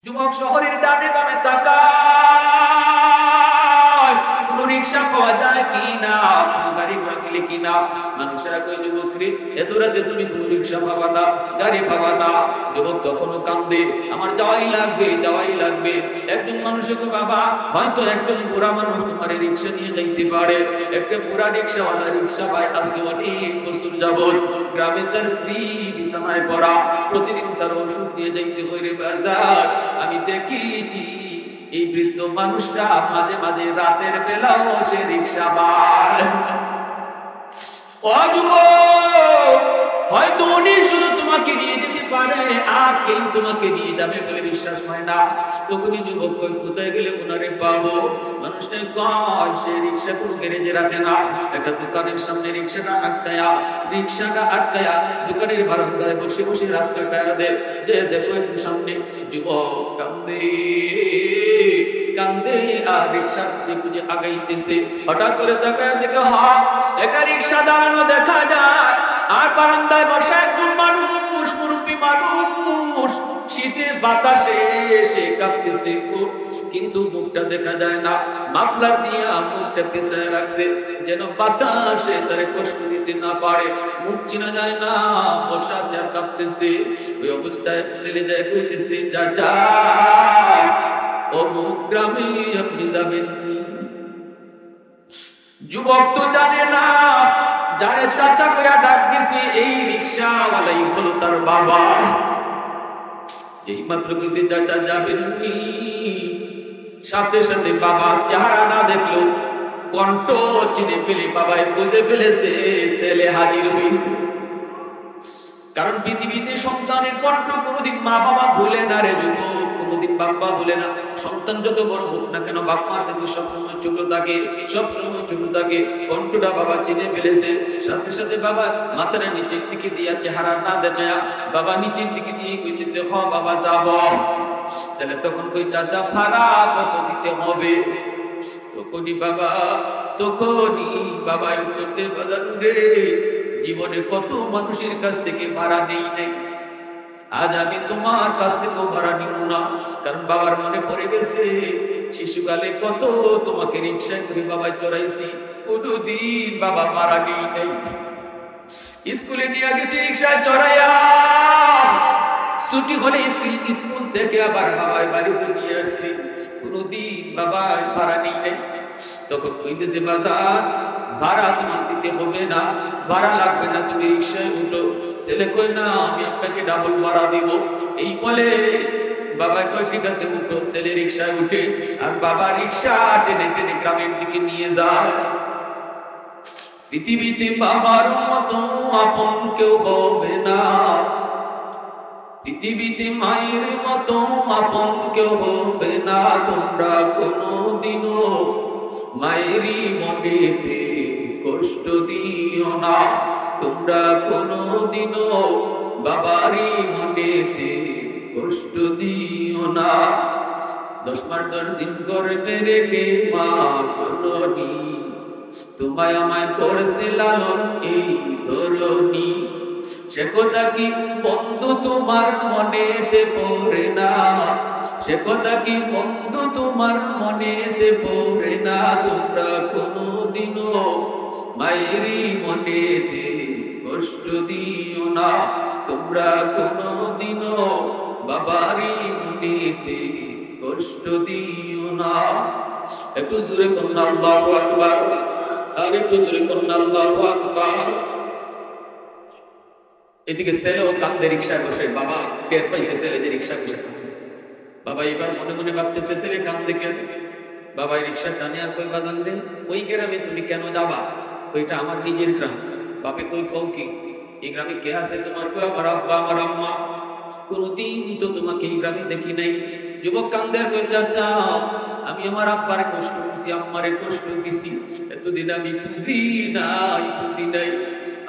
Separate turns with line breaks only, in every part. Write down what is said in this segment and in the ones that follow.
যুবক শহরের ডানে বামে তাকায়, কোন রিক্সা পাওয়া যায় কিনা, কোন গাড়ি ঘোড়া মিলে কিনা। মানুষেরা কই, যুবক রে, এত রাতে তুমি কোন রিক্সা পাবা না, গাড়ি পাবা না। যুবক তখনও কান্দে, আমার যাওয়াই লাগবে, যাওয়াই লাগবে। একজন মানুষকে, বাবা হয়তো একজন বুড়া মানুষ তোমার রিক্সা নিয়ে যাইতে পারে। একটা বুড়া রিক্সাওয়ালা রিক্সা ভাই আজকে অনেক বছর যাবত গ্রামে তার স্ত্রী বিছানায় পড়া, প্রতিদিন তার ওষুধ দিয়ে যাইতে হইরে বাজার। আমি দেখিছি এই বৃদ্ধ মানুষটা মাঝে মাঝে রাতের বেলাও সে রিক্সা বায়। ও যুবক, হয়তো উনি শুধু তোমাকে নিয়ে যেতে পারে, আর কেউ তোমাকে নিয়ে যাবে বলে বিশ্বাস হয় না। তখনই যুবক কই, কোথায় গেলে ওনারে পাবো? মানুষটা কয়, সে রিক্সা কোনো গ্যারেজে রাখে না, একটা দোকানের সামনে রিক্সাটা আটকায়া দোকানের বারান্দায় বসে বসে রাত কাটায়া দেয়। যে দেখো একটু সামনে যুবক কান্দে কান্দে আর রিক্সা খুঁজে আগাইতেছে। হঠাৎ করে তাকায় দেখে, একটা রিক্সা দাঁড়ানো দেখা যায়, আর বারান্দায় বসা একজন মানুষ, মুরব্বী মানুষ, শীতের বাতাসে সে কাঁপতেছে, কিন্তু মুখটা দেখা যায় না। মাফলার দিয়া মুখটা পেছায় রাখছে, যেন বাতাসে তারে কষ্ট দিতে না পারে। মুখ চিনা যায় না, বসা আছে আর কাঁপতেছে। ওই অবস্থায় ছেলে যায় কইতেছে, চাচা অমুক গ্রামে আপনি যাবেন? যুবক তো জানে না, যারে চাচা কইয়া ডাক দিছে এই রিক্সাওয়ালাই হলো তার বাবা। এই মাত্র কইছে চাচা যাবেন, সাথে সাথে বাবা চেহারা না দেখলো কণ্ঠ চিনে ফেলে বাবাই বুঝে ফেলেছে ছেলে হাজির হইছে। কারণ পৃথিবীতে সন্তানের কণ্ঠ কোনোদিন মা বাবা ভুলে না রে যুবক, কোনোদিন বাবা ভুলে না। সন্তান যত বড় হোক না কেন, বাবার কাছে সবসময় ছোট থাকে, সবসময় ছোট থাকে। কণ্ঠটা বাবা চিনে ফেলেছে। সাথে সাথে বাবা মাথার নিচের দিকে দিয়া চেহারা না দেখায়া বাবা নিচের দিকে দিয়ে কইতেছে, হ বাবা যাব। ছেলে তখন কই, চাচা ভাড়া কত দিতে হবে? তখনই বাবা উত্তর দে, বাজার রে, জীবনে কত মানুষের কাছ থেকে ভাড়া নেই নাই, আজ আমি তোমার কাছ থেকেও ভাড়া নিব না। কারণ বাবার মনে পড়ে গেছে শিশুকালে কত তোমাকে রিক্সায় করে বাবাই চড়াইছি, কোনদিন বাবা ভাড়া নেই নাই। স্কুলে নিয়ে গেছি রিক্সায় চড়াইয়া, ছুটি হলে স্কুল থেকে আবার বাবাই বাড়িতে নিয়ে আসছি, কোনদিন বাবাই ভাড়া নেই নাই। তখন কইতেছে, বাজার ভাড়া তোমার দিতে হবে না, ভাড়া লাগবে না, তুমি রিক্সায় উঠো। ছেলে কই, না আমি আপনাকে ডাবল ভাড়া দিব। এই বলে বাবা কই, ঠিক আছে উঠো। ছেলে রিক্সায় উঠে আর বাবা রিক্সা টেনে টেনে গ্রামের দিকে নিয়ে যায়। পৃথিবীতে বাবার মতো আপন কেউ হবে না, পৃথিবীতে মায়ের মতো আপন কেউ হবে না। তোমরা কোনোদিনও মায়েরই মনেতে কষ্ট দিও না, তোমরা কোনোদিনও বাবারই মনেতে কষ্ট দিও না। 10 মাস 10 দিন গর্ভে রেখে মা জননী তোমায় আমায় করেছে লালন এই ধরনী। সে কথা কি বন্ধু তোমার মনেতে পড়ে না, সে কথা কি বন্ধু তোমার মনেতে পড়ে না। তোমরা কোনোদিনও মায়েরই মনেতে কষ্ট দিও না, তোমরা কোনোদিনও বাবারই মনেতে কষ্ট দিও না। একটু জোরে কন্যা আল্লাহু আকবার, আর একটু জোরে কন্যা আল্লাহু আকবার। এদিকে ছেলেও কান্দে রিক্সায় বসে, বাবা টের পাইছে ছেলে যে রিক্সা বসে কান্দে। বাবা এবার মনে মনে ভাবতেছে, ছেলে কান্দে কেন? বাবা রিক্সা টানে আর কই, বাজান রে, ওই গ্রামে তুমি কেন যাবা? ওইটা আমার নিজের গ্রাম। বাপে কই, কও কি? এই গ্রামে কে আছে তোমার? কই, আমার আব্বা আমার আম্মা। কোনদিন তো তোমাকে এই গ্রামে দেখি নাই। যুবক কান্দে আর কই, চাচা আমি আমার আব্বারে কষ্ট দিছি, আম্মারে কষ্ট দিছি, এতদিন আমি বুঝি নাই।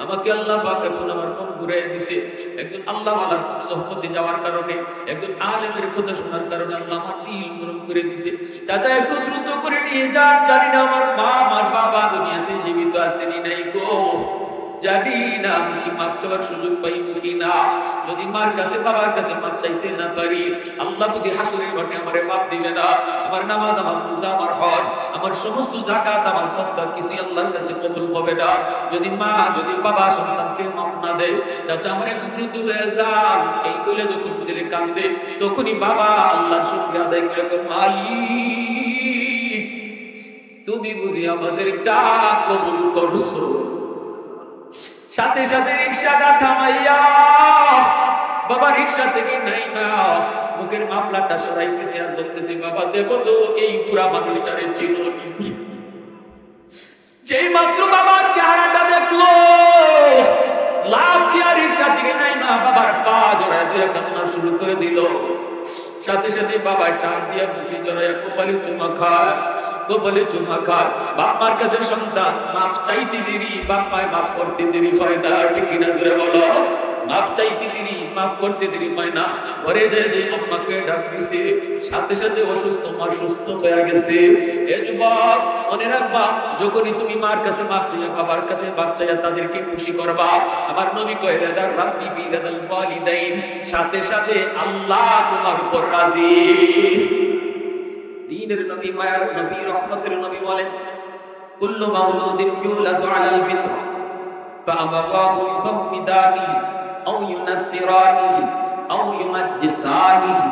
আমাকে আল্লাহ পাক এখন আমার মন ঘুরাই দিছে। একজন আল্লাহওয়ালার সোহবতে যাওয়ার কারণে, একজন আলেমের কথা শোনার কারণে আল্লাহ আমার দিল নরম করে দিছে। চাচা একটু দ্রুত করে নিয়ে যান, জানি না আমার মা আমার বাবা দুনিয়াতে জীবিত আছেনি নাই গো। জানি না আমি কি মাপ চাওয়ার সুযোগ পাইব কিনা। যদি মার কাছে বাবার কাছে মাপ চাইতে না পারি, আল্লাহ যদি হাসরের মাঠে আমারে মাপ দিবে না। আমার নামাজ, আমার রোজা, আমার হজ, আমার সমস্ত যাকাত, আমার সাদকা কিছুই আল্লাহর কাছে কবুল হবে না। যদি মা, যদি বাবা সন্তানকে মাপ না দেয়, চাচা আমার একটু তুলে যান, এই বলে যখন ছেলে কাঁদে, তখনই বাবা আল্লাহর শুকরিয়া আদায় করে, মালিক তুমি বুঝি আমাদের ডাক কবুল করছো। সাথে সাথে রিকশাটা থামাইয়া বাবা রিকশা থেকে নাই না মুখের মাফলাটা সরাইতেছে আর বলতেছে, বাবা দেখো তো এই পুরা মানুষটারে ছিল। যেই মাত্র বাবার চেহারাটা দেখলো, লাভ দিয়া রিকশা থেকে নাই না বাবার পা জড়ায় ধরে কান্না শুরু করে দিল। সাথে সাথে বাবা টান দিয়া মুখে জড়াইয়া কপালে চুমা খায়, কপালে চুমা খায়। বাপ্পার কাছে সন্তান মাফ চাইতে দেরি, বাপ্পায় মাফ করতে দেরি হয় না, ঠিক কিনা জোরে বলো। মাফ চাইতে দেরি, মাফ করতে দেরি হয় না। পরে যে আম্মাকে ডাক দিছে, সাথে সাথে অসুস্থ মা সুস্থ হয়ে গেছে। এ যুবক মনে রাখবা, যখনই তুমি মার কাছে মাফ চাইয়া, বাবার কাছে মাফ চাইয়া তাদেরকে খুশি করবা, আমার নবী কয় রাদার রাব্বি ফি রাদাল ওয়ালিদাইন, সাথে সাথে আল্লাহ তোমার উপর রাজি। দ্বীনের নবী, মায়ার নবী, রহমতের নবী বলেন, কুল্লু মাউলুদিন ইউলাদু আলাল ফিতরা ফাআবাওয়াহু ইউহাওবিদানিহি আও ইউনাসসিরানিহি আও ইউমাজ্জিসানিহি।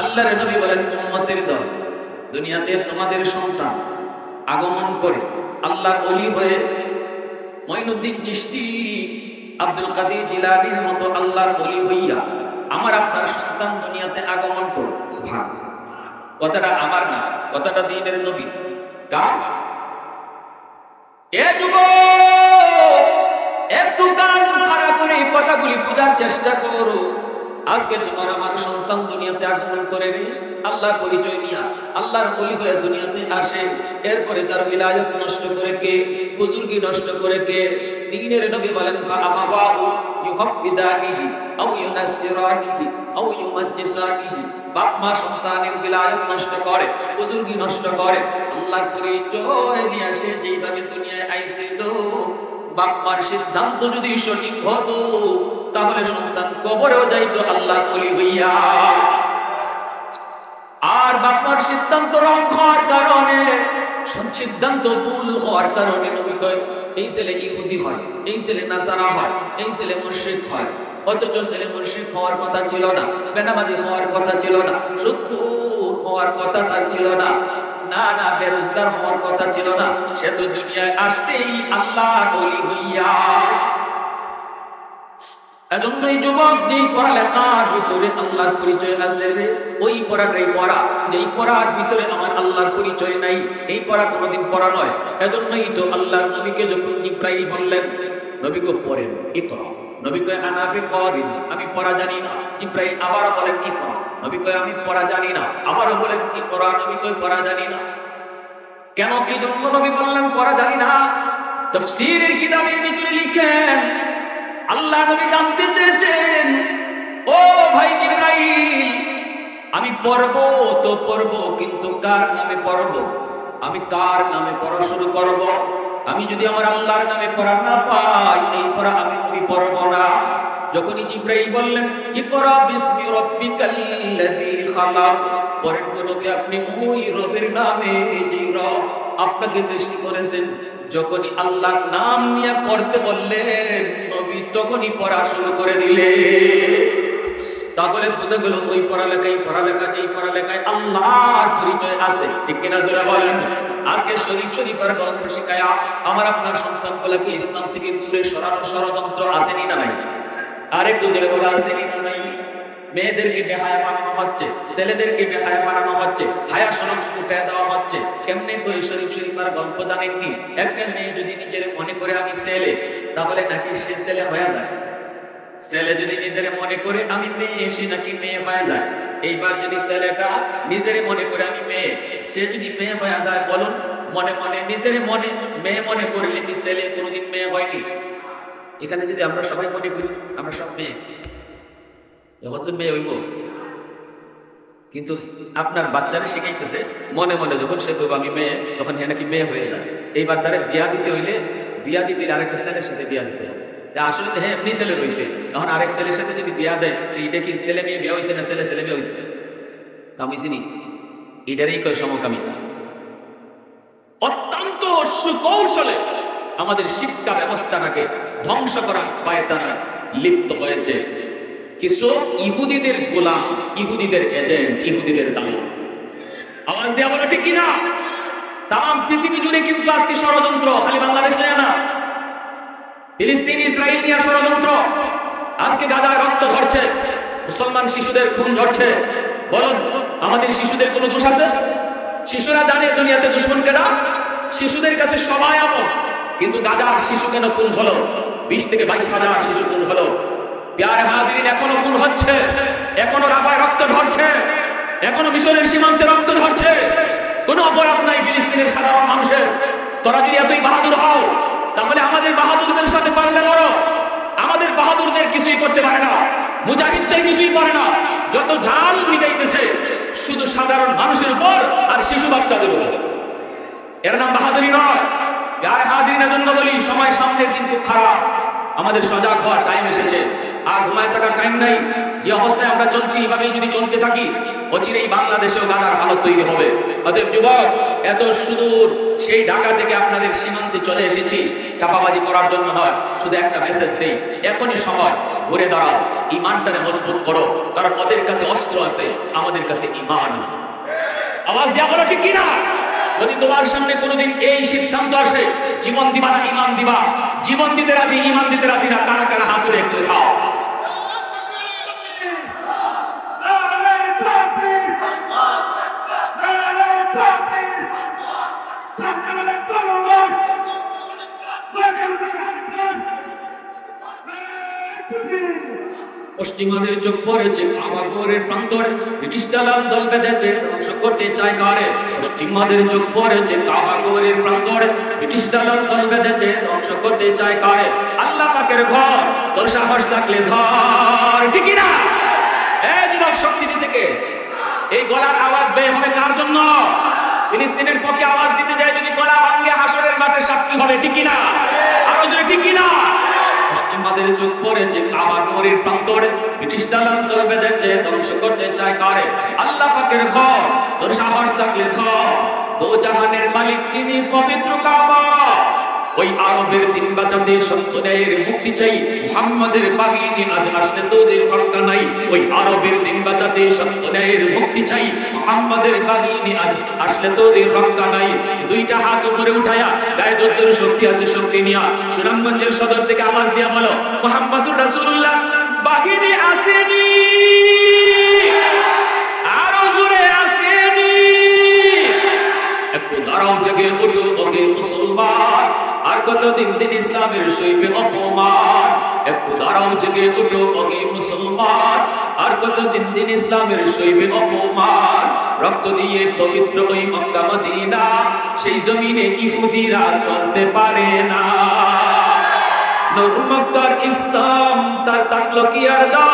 আল্লাহর নবী বলেন, উম্মতের দল, দুনিয়াতে তোমাদের সন্তান আগমন করে আল্লাহর ওলি হয়ে, মঈনুদ্দিন চিশতি, আব্দুল কাদের জিলানীর মতো আল্লাহর ওলি হইয়া আমার আপনার সন্তান দুনিয়াতে আগমন করে। সুবহানাল্লাহ। কথাটা আমার না, কথাটা দ্বীনের নবী। কার? এ যুবক, একটু কান খাড়া করে কথাগুলি বোঝার চেষ্টা করো। আজকে তোমার আমার সন্তান দুনিয়াতে আগমন করে রে, আল্লাহর পরিচয় নিয়া আল্লাহর ওলি হয়ে দুনিয়াতে আসে। এরপরে তার বিলায়ত নষ্ট করে কে? বুজুর্গি নষ্ট করে কে? দ্বীনের নবী বলেন, ফাআবাওয়াহু ইউহাওবিদানিহি আও ইউনাসসিরানিহি আও ইউমাজ্জিসানিহি। বাপ মা সন্তানের বিলায়ত নষ্ট করে, বুজুর্গি নষ্ট করে, আল্লাহর পরিচয় নিয়ে আসে। যেইভাবে দুনিয়ায় আইছে, তো বাপ মার সিদ্ধান্ত যদি সঠিক হতো, তাহলে সন্তান কবরেও যাইতো আল্লাহর ওলি হইয়া। আর বাপ মার সিদ্ধান্ত রং হওয়ার কারণে, সিদ্ধান্ত ভুল হওয়ার কারণে নবী কয়, এই ছেলে ইহুদি হয়, এই ছেলে নাসারা হয়, এই ছেলে মুশরিক হয়। অথচ ছেলে মুশরিক হওয়ার কথা ছিল না, বেনামাজি হওয়ার কথা ছিল না, সত্য হওয়ার কথা তার ছিল না, না না বেরোজগার হওয়ার কথা ছিল না। সে তো দুনিয়ায় আসছেই আল্লাহর ওলি হইয়া। এজন্যই যুবক, যেই পড়ালেখার ভিতরে আল্লাহর পরিচয় আছে রে, ওই পড়াটাই পড়া। যেই পড়ার ভিতরে আমার আল্লাহর পরিচয় নাই, এই পড়া কোনোদিন পড়া নয়। এজন্যই তো আল্লাহর নবীকে যখন জিবরাইল বললেন, নবী গো পড়েন, ইকরা। নবী কয়, আনা বিকারিন, আমি পড়া জানি না। জিবরাইল আবারও বলেন, ইকরা। নবী কয়, আমি পড়া জানি না। আবারও বলেন, ইকরা। নবী কয়, পড়া জানি না। কেন, কি জন্য নবী বললেন পড়া জানি না? তাফসীরের কিতাবের ভিতরে লিখেন, আল্লাহ নবী জানতে চেয়েছেন, ও ভাই জিবরাইল, আমি পড়বো তো পড়বো, কিন্তু কার নামে পড়বো? আমি কার নামে পড়া শুরু করব? আমি যদি আমার আল্লাহর নামে পড়া না পাই, এই পড়া আমি নবী পড়বো না। যখনই জিবরাইল বললেন, ইকরা বিসমি রাব্বিকাল্লাযী খালাক, পড়েন তো নবী আপনি ওই রবের নামে, যে রব আপনাকে সৃষ্টি করেছেন। যখনই আল্লাহর নাম নিয়ে পড়তে বললেন, নবী তখনই পড়া শুরু করে দিলেন। তাহলে বুঝে গেল, ওই পড়ালেখায় যেই পড়ালেখায় আল্লাহর পরিচয় আছে, ঠিক কিনা জোরে বলেন। আজকে শরীফের গল্প শিখায়া আমার আপনার সন্তানগুলোকে ইসলাম থেকে দূরে সরানোর ষড়যন্ত্র আসেনি না নাই? আরেকটু জোরে বলা আসেনি না নাই? মেয়েদেরকে বেহায়া বানানো হচ্ছে, ছেলেদেরকে বেহায়া বানানো হচ্ছে, হায়া শরম উঠায় দেওয়া হচ্ছে। কেমনে তো এই শরীফের গল্প জানেননি? একটা মেয়ে যদি নিজের মনে করে আমি ছেলে, তাহলে নাকি সে ছেলে হয়ে যায়। ছেলে যদি নিজের মনে করে আমি মেয়ে, সে নাকি মেয়ে হয়ে যায়। এইবার যদি ছেলেটা নিজের মনে করে আমি মেয়ে, সে যদি মেয়ে হয়ে যায়, বলুন, মনে মনে নিজের মনে মেয়ে মনে করলে কি ছেলে কোনোদিন মেয়ে হয়নি? এখানে যদি আমরা সবাই মনে করি আমরা সব মেয়ে, যখন মেয়ে হইব, কিন্তু আপনার বাচ্চারা শিখাইতেছে মনে মনে, যখন সে বলবে আমি মেয়ে, তখন হে নাকি মেয়ে হয়ে যায়। এইবার তারা বিয়া দিতে হইলে বিয়া দিতে আরেকটা ছেলের সাথে বিয়া দিতে হবে। আসলে হ্যাঁ এমনি ছেলে রয়েছে, এখন আরেক ছেলের সাথে যদি বিয়া দেয় এটা কি ছেলে মেয়ে বিয়া হয়েছে না ছেলে ছেলে বিয়া হয়েছে? কামিয়েছিনি, এটারই কয় সমকামিতা। অত্যন্ত সুকৌশলে আমাদের শিক্ষা ব্যবস্থাটাকে ধ্বংস করার পায়তারা লিপ্ত হয়েছে কিছু ইহুদিদের গোলাম, ইহুদিদের এজেন্ট, ইহুদিদের দালাল। আওয়াজ দেওয়া বলো ঠিক কিনা? তাম পৃথিবী জুড়ে কিন্তু আজকে ষড়যন্ত্র, খালি বাংলাদেশ নিয়ে না, ফিলিস্তিন ইসরায়েল নিয়ে ষড়যন্ত্র। আজকে গাজায় রক্ত ঝরছে, মুসলমান শিশুদের খুন ঝরছে। বলুন আমাদের শিশুদের কোনো দোষ আছে? শিশুরা জানে দুনিয়াতে দুশ্মন কেনা, শিশুদের কাছে সবাই আপন। কিন্তু গাজার শিশু কেন খুন হলো? 20 থেকে 22,000 শিশু খুন হলো। প্যারে হাদিরিন, এখনো খুন হচ্ছে, এখনো রাফায় রক্ত ঝরছে, এখনো মিশরের সীমান্তে রক্ত ঝরছে। কোনো অপরাধ নাই ফিলিস্তিনের সাধারণ মানুষের। তোরা যদি এতই বাহাদুর হও তাহলে আমাদের বাহাদুরদের সাথে পাল্লা করো। আমাদের বাহাদুরদের কিছুই করতে পারে না, মুজাহিদদের কিছুই পারে না। যত ঝাল মিটাইতেছে শুধু সাধারণ মানুষের উপর আর শিশু বাচ্চাদের উপর। এর নাম বাহাদুরি নয়। আর হাদিরিনের জন্য বলি, সময় সামনের দিন খুব খারাপ, আমাদের সজাগ হওয়ার টাইম এসেছে। আর ঘুমায় থাকার টাইম নাই। যে অবস্থায় আমরা চলছি এভাবেই যদি চলতে থাকি অচিরেই বাংলাদেশেও গাজার হালত তৈরি হবে। অতএব যুবক, এত সুদূর সেই ঢাকা থেকে আপনাদের সীমান্তে চলে এসেছি চাপাবাজি করার জন্য নয়, শুধু একটা মেসেজ দেই, এখনই সময়, ঘুরে দাঁড়াও, ইমানটারে মজবুত করো। কারণ ওদের কাছে অস্ত্র আছে, আমাদের কাছে ইমান আছে। আওয়াজ দেওয়া বলো ঠিক কিনা? যদি তোমার সামনে কোনোদিন এই সিদ্ধান্ত আসে জীবন দিবা না ইমান দিবা, জীবন দিতে রাজি ইমান দিতে রাজি না, কারা কারা হাত তুলে একটু খাও। পশ্চিমাদের চোখ পড়েছে কাবাগরের প্রান্তরে, ব্রিটিশ দালাল দল বেঁধেছে ধ্বংস করতে চায় কারে। পশ্চিমাদের চোখ পড়েছে কাবাগরের প্রান্তরে, ব্রিটিশ দালাল দল বেঁধেছে ধ্বংস করতে চায় কারে। আল্লাহ পাকের ঘর, তোর সাহস থাকলে ধর, ঠিক না? এই যুবক, শক্তি দিছে কে? এই গলার আওয়াজ বের হবে কার জন্য? ফিলিস্তিনের পক্ষে আওয়াজ দিতে যায় যদি গলা ভাঙে হাসরের মাঠে সাক্ষী হবে, ঠিক না? আরো জোরে ঠিক না? পশ্চিমাদের চোখ পড়েছে কাবাগরের প্রান্তরে, ব্রিটিশ দালাল দল বেঁধেছে ধ্বংস করতে চায় কারে। আল্লাহ পাকের ঘর, তোর সাহস থাকলে ধর, দো জাহানের মালিক তিনি পবিত্র কাবা। ওই আরবের দিন বাঁচাতে সত্য ন্যায়ের মুক্তি চাই, মুহাম্মাদের বাহিনী আজ আসলে তোদের রক্ষা নাই। ওই আরবের দিন বাঁচাতে সত্য ন্যায়ের মুক্তি চাই, মুহাম্মাদের বাহিনী আজ আসলে তোদের রক্ষা নাই। দুইটা হাত উপরে উঠায়া গায়ে যতদূর শক্তি আছে শক্তি নিয়া সুনামগঞ্জের সদর থেকে আওয়াজ দিয়া বলো, মুহাম্মাদুর রাসূলুল্লাহ বাহিনী আসেনি, আরো জোরে আসেনি। একটু দাঁড়াও, জেগে ওঠো ওকে মুসলমান, আর কতদিন দিন ইসলামের সইবে অপমান। একটু দাঁড়াও, জেগে ওঠো ওকে মুসলমান, আর কতদিন দিন ইসলামের সইবে অপমান। রক্ত দিয়ে পবিত্র ওই মক্কা মদিনা, সেই জমিনে ইহুদিরা চলতে পারে না। নূর মক্কার ইসলাম তার তাকলো কি আর দা,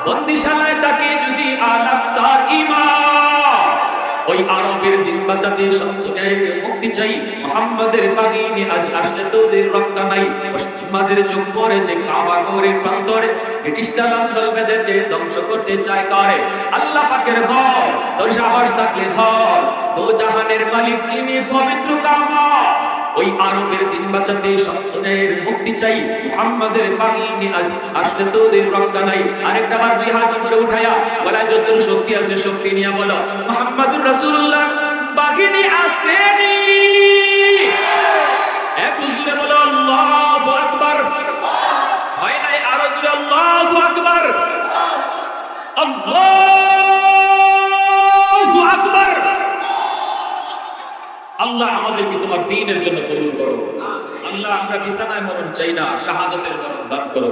বন্দিশালায় তাকে যদি আল আকসার ইমাম। ওই আরবের দিন বাঁচাতে সন্তানের মুক্তি চাই, মুহাম্মাদের বাহিনী আজ আসলে তোদের রক্ষা নাই। পশ্চিমাদের চোখ পড়েছে কাবাগরের প্রান্তরে, ব্রিটিশ দালাল দল বেঁধেছে ধ্বংস করতে চায় কারে। আল্লাহ পাকের ঘর, তোর সাহস থাকলে ধর, দো জাহানের মালিক তিনি পবিত্র কাবা। ওই আরবের দিন বাঁচাতে সন্তানের মুক্তি চাই, মুহাম্মাদের বাহিনী আজ আসলে তোদের রক্ষা নাই। আরেকটা বার দুই হাত উপরে উঠায়া গলায় যতদূর শক্তি আছে শক্তি নিয়ে বলো, মুহাম্মাদুর রাসূলুল্লাহ বাহিনী আসেনি। একটু জোরে বলো আল্লাহু আকবার। হয় নাই? আরো জোরে আল্লাহু আকবার, আল্লাহু আকবার। আল্লাহ আমাদেরকে তোমার দ্বীনের জন্য কবুল করো। আল্লাহ আমরা বিছানায় মরণ চাই না, শাহাদাতের মরণ দান করো।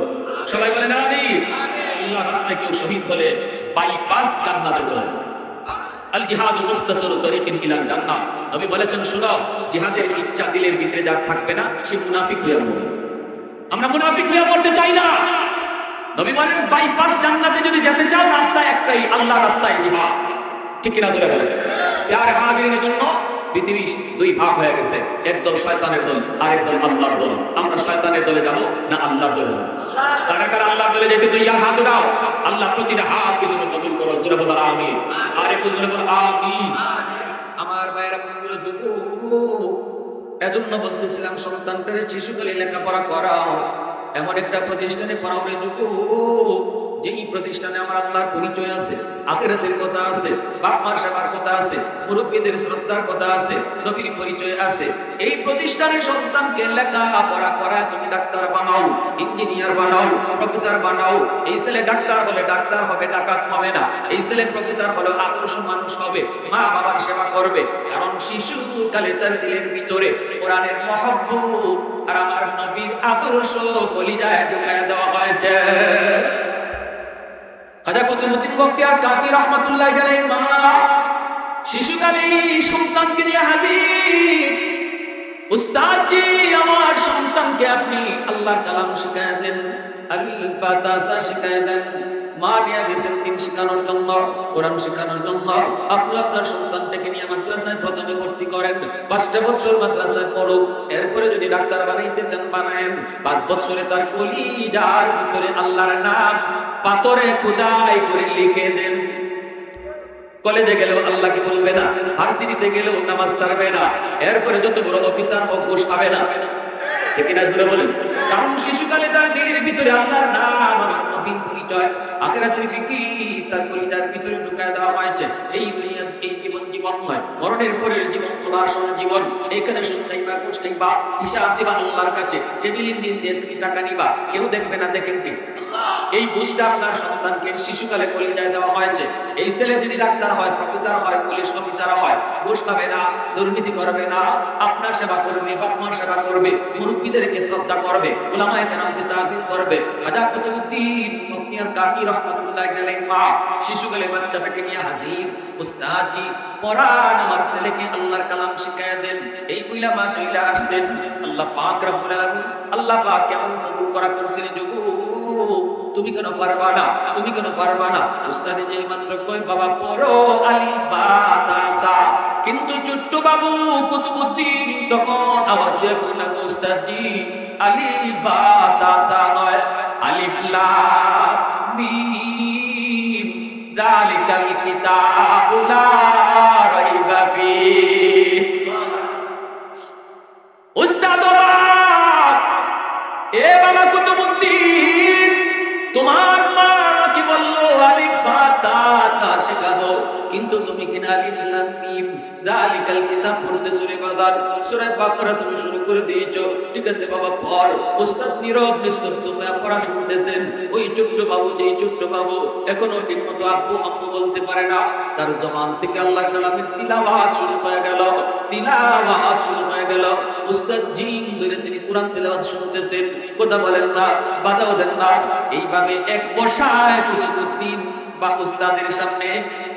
সবাই বলেন আমিন। আল্লাহ রাস্তায় কেউ শহীদ হলে বাইপাস জান্নাতে চলে। আল জিহাদু মুখতাসারু তরিকিন ইলাল জান্নাহ। নবী বলেছেন, শুনো, জিহাদের ইচ্ছা দিলের ভিতরে যার থাকবে না সে মুনাফিক হয়ে মরবে। আমরা মুনাফিক হয়ে মরতে চাই না। নবী বলেন, বাইপাস জান্নাতে যদি যেতে চাও রাস্তা একটাই, আল্লাহ রাস্তায় জিহাদ। ঠিক কিনা ধরে বলেন? প্যারে হাদিরিনের জন্য পৃথিবী দুই ভাগ হয়ে গেছে, একদল শয়তানের দল আর একদল আল্লাহর দল। আমরা শয়তানের দলে যাব না আল্লাহর দলে যাব? কারা কারা আল্লাহর দলে যেতে তুই আর হাত উঠাও। আল্লাহ প্রতিটা হাত কি তুমি কবুল করো, জোরে বলো আমিন। আর একটু জোরে বলো আমিন। আমার ভাইয়েরা বন্ধুরা, এজন্য বলতেছিলাম সন্তানদের শিশুকালে লেখাপড়া করাও, এমন একটা প্রতিষ্ঠানে পড়াও রে যুবক, যেই প্রতিষ্ঠানে আমার আল্লাহর পরিচয় আছে, আখিরাতের কথা আছে, বাপ মার সেবার কথা আছে, মুরব্বীদের শ্রদ্ধার কথা আছে, নবীর পরিচয় আছে। এই প্রতিষ্ঠানের সন্তানকে লেখাপড়া করা, তুমি ডাক্তার বানাও, ইঞ্জিনিয়ার বানাও, প্রফেসর বানাও। এই ছেলে ডাক্তার হলে ডাক্তার হবে, ডাকাত হবে না। এই ছেলে প্রফেসর হলে আদর্শ মানুষ হবে, মা বাবার সেবা করবে। কারণ শিশুকালে তার দিলের ভিতরে কোরআনের মহব্বত আর আমার নবীর আদর্শ কলিজায় ঢুকায় দেওয়া হয়েছে। খাজা কুতুবউদ্দিন বখতিয়ার কাকি রাহমাতুল্লাহি আলাইহি মা শিশুকালেই সন্তানকে নিয়ে হাজির। উস্তাদজি, আমার সন্তানকে আপনি আল্লাহর কালাম শিখায় দেন, আলিফ বা তাসা শিখায় দেন। মা নিয়ে গেছেন দিন শেখানোর জন্য, কোরআন শেখানোর জন্য। আপনি আপনার সন্তানটাকে নিয়ে মাদ্রাসায় প্রথমে ভর্তি করেন, 5টা বছর মাদ্রাসায় পড়ুক, এরপরে যদি ডাক্তার বানাইতে চান বানায়েন। 5 বছরে তার কলিজার ভিতরে আল্লাহর নাম পাথরে খোদাই করে লিখে দেন। কলেজে গেলেও আল্লাহকে বলবে না, ভার্সিটিতে গেলেও নামাজ ছাড়বে না, এরপরে যত বড় অফিসার হোক ঘুষ খাবে না। ঠিক কিনা জুড়ে বলেন? কারণ শিশুকালে তার দিলের ভিতরে আল্লাহর নাম, আমার নবীর পরিচয়, আখিরাতের ফিকির তার কলিজার ভিতরে ঢুকায় দেওয়া হয়েছে। এই দুনিয়া, এই জীবন জীবন নয়, মরণের পরের জীবন তোর আসল জীবন। এখানে শুনতেই বা বুঝতেই বা হিসাব দিবা আল্লাহর কাছে। টেবিলের নিচ দিয়ে তুমি টাকা নিবা, কেউ দেখবে না, দেখেন কি? এই বুঝটা আপনার সন্তানকে শিশুকালে কলিজায় দেওয়া হয়েছে। এই ছেলে যদি ডাক্তার হয়, প্রফেসর হয়, পুলিশ অফিসার হয়, ঘুষ খাবে না, দুর্নীতি করবে না, আপনার সেবা করবে, বাপ মার সেবা করবে, মুরব্বীদেরকে শ্রদ্ধা করবে, উলামায়ে কেরামকে তাজিম করবে। খাজা কুতুবউদ্দিন বখতিয়ার কাকি রাহমাতুল্লাহি আলাইহি মা শিশুকালে বাচ্চাটাকে নিয়ে হাজির। উস্তাদজি, পড়ান আমার ছেলেকে আল্লাহর কালাম শিখায় দেন। এই কইলা মা চইলা আসছেন। আল্লাহ পাক রব্বুল আলামিন, আল্লাহ পাক কেমন কবুল করা করছেন। তুমি কেন পারবা না, তুমি কেন পারবা না? উস্তাদে যেই মাত্র কই বাবা পড়ো আলিফ বা তাসা, কিন্তু ছোট্ট বাবু কুতুবউদ্দিন তখন আওয়াজ দিয়ে কইলা উস্তাদজি আলিফ বা তাসা নয়, আলিফ লাম মিম যালিকাল কিতাবু লা রাইবা ফিহি। উস্তাদ এ বাবা কুতুবউদ্দিন, তোমার মা আমাকে বললো আলিফ বা তাসা শেখাবো, কিন্তু তুমি কিনা আলিফ লাম মিম যালিকাল কিতাব পড়তে শুরু করদার, সূরা বাকারা তুমি শুরু করে দিয়েছো। ঠিক আছে বাবা পড়। উস্তাদ নীরব নিস্তব্ধ হয়ে পড়া শুনতেছেন। ওই ছোট্ট বাবু, যেই ছোট্ট বাবু এখনো ঠিকমতো আব্বু আম্মু বলতে পারে না, তার জবান থেকে আল্লাহর কালামের তিলাওয়াত শুরু হয়ে গেল, তিলাওয়াত শুরু হয়ে গেল। উস্তাদ জিন ধরে তিনি কোরআন তিলাওয়াত শুনতেছেন, কথা বলেন না, বাধাও দেন না। এইভাবে এক বসায় কুতুবউদ্দিন বা উস্তাদের সামনে